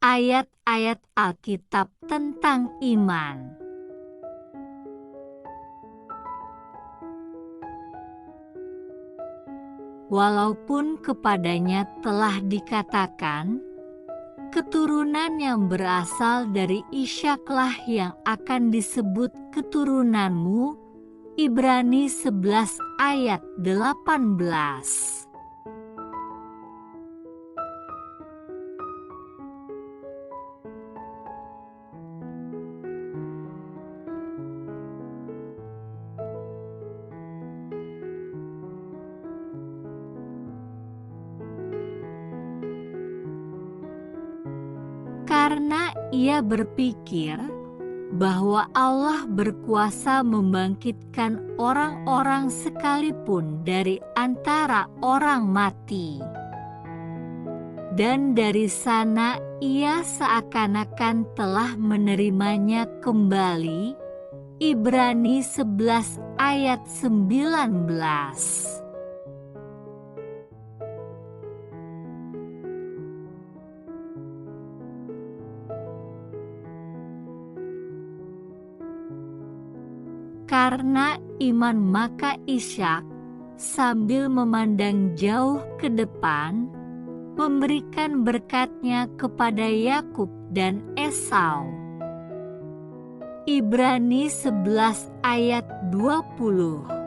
ayat-ayat Alkitab tentang iman. Walaupun kepadanya telah dikatakan, keturunan yang berasal dari Ishaklah yang akan disebut keturunanmu, Ibrani 11 ayat 18. Karena ia berpikir bahwa Allah berkuasa membangkitkan orang-orang sekalipun dari antara orang mati. Dan dari sana ia seakan-akan telah menerimanya kembali. Ibrani 11 ayat 19. Karena iman maka Ishak sambil memandang jauh ke depan memberikan berkatnya kepada Yakub dan Esau. Ibrani 11 ayat 20.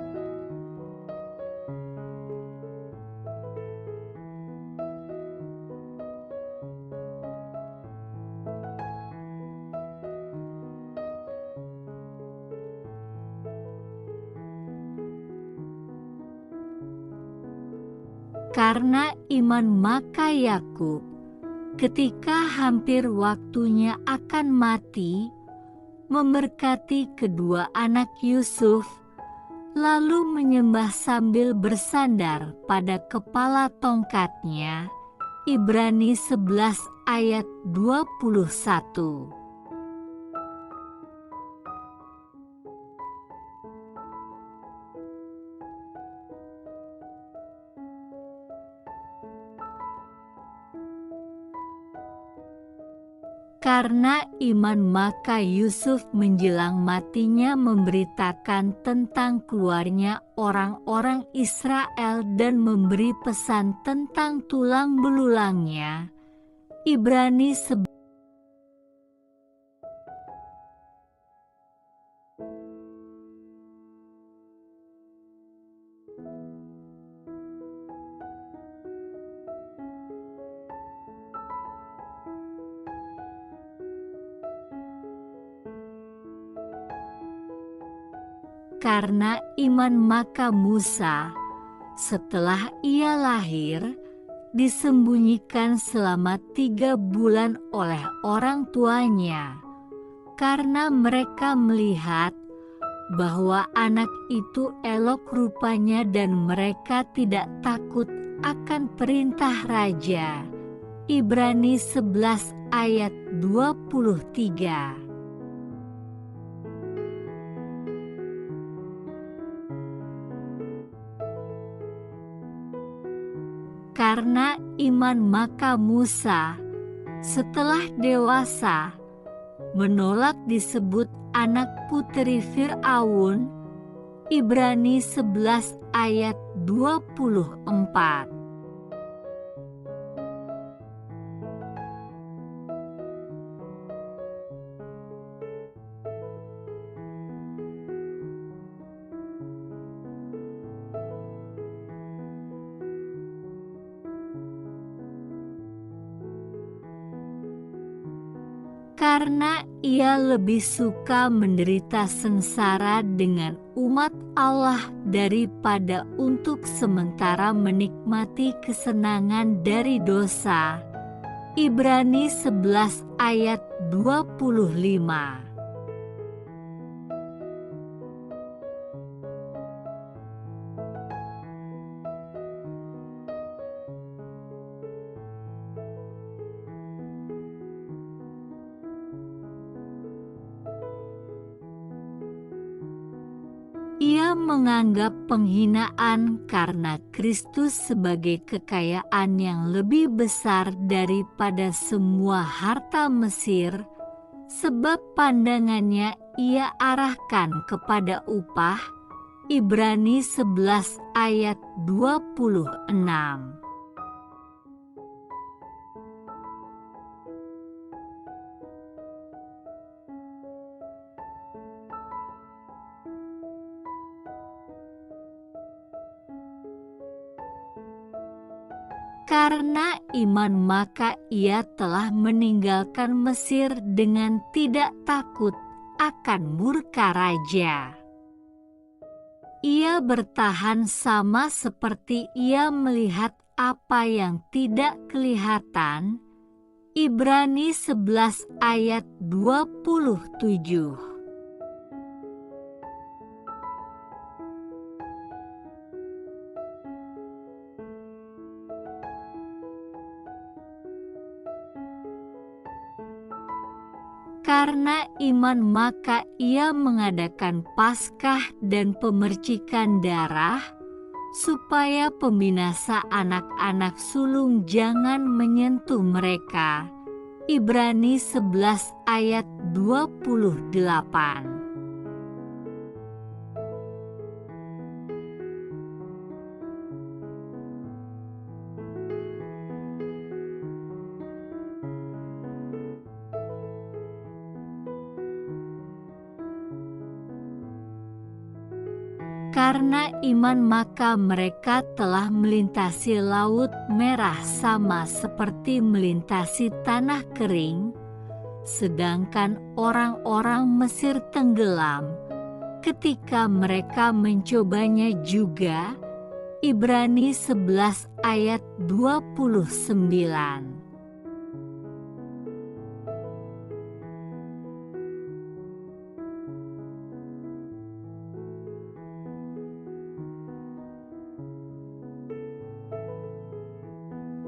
Karena iman maka Yakub, ketika hampir waktunya akan mati, memberkati kedua anak Yusuf, lalu menyembah sambil bersandar pada kepala tongkatnya. Ibrani 11 ayat 21. Karena iman maka Yusuf menjelang matinya memberitakan tentang keluarnya orang-orang Israel dan memberi pesan tentang tulang belulangnya. Ibrani 11. Karena iman maka Musa, setelah ia lahir, disembunyikan selama 3 bulan oleh orang tuanya, karena mereka melihat bahwa anak itu elok rupanya dan mereka tidak takut akan perintah raja. Ibrani 11 ayat 23. Karena iman maka Musa, setelah dewasa, menolak disebut anak putri Fir'aun. Ibrani 11 ayat 24. Karena ia lebih suka menderita sengsara dengan umat Allah daripada untuk sementara menikmati kesenangan dari dosa. Ibrani 11 ayat 25. Ia Ia menganggap penghinaan karena Kristus sebagai kekayaan yang lebih besar daripada semua harta Mesir, sebab pandangannya ia arahkan kepada upah. Ibrani 11 ayat 26. Karena iman maka ia telah meninggalkan Mesir dengan tidak takut akan murka raja. Ia bertahan sama seperti ia melihat apa yang tidak kelihatan. Ibrani 11 ayat 27. Karena iman maka ia mengadakan Paskah dan pemercikan darah, supaya pembinasa anak-anak sulung jangan menyentuh mereka. Ibrani 11 ayat 28. Karena iman maka mereka telah melintasi Laut Merah sama seperti melintasi tanah kering, sedangkan orang-orang Mesir tenggelam ketika mereka mencobanya juga. Ibrani 11 ayat 29.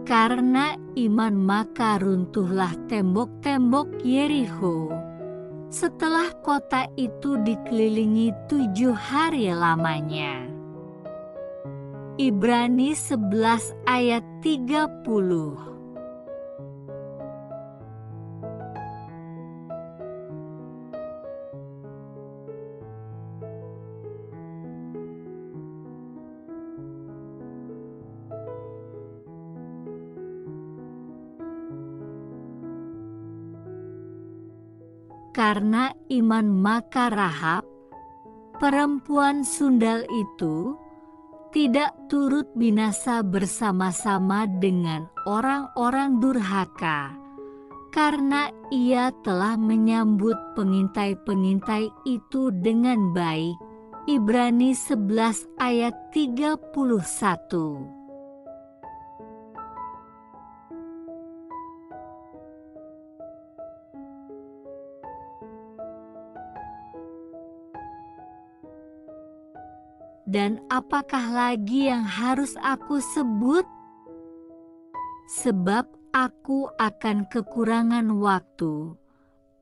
Karena iman maka runtuhlah tembok-tembok Yerikho, setelah kota itu dikelilingi 7 hari lamanya. Ibrani 11 ayat 30. Karena iman maka Rahab, perempuan sundal itu, tidak turut binasa bersama-sama dengan orang-orang durhaka, karena ia telah menyambut pengintai-pengintai itu dengan baik. Ibrani 11 ayat 31. Dan apakah lagi yang harus aku sebut? Sebab aku akan kekurangan waktu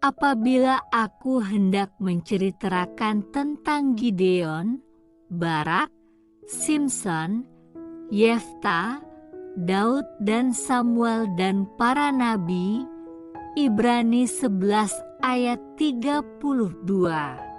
apabila aku hendak menceritakan tentang Gideon, Barak, Simson, Yefta, Daud dan Samuel dan para nabi. Ibrani 11 ayat 32.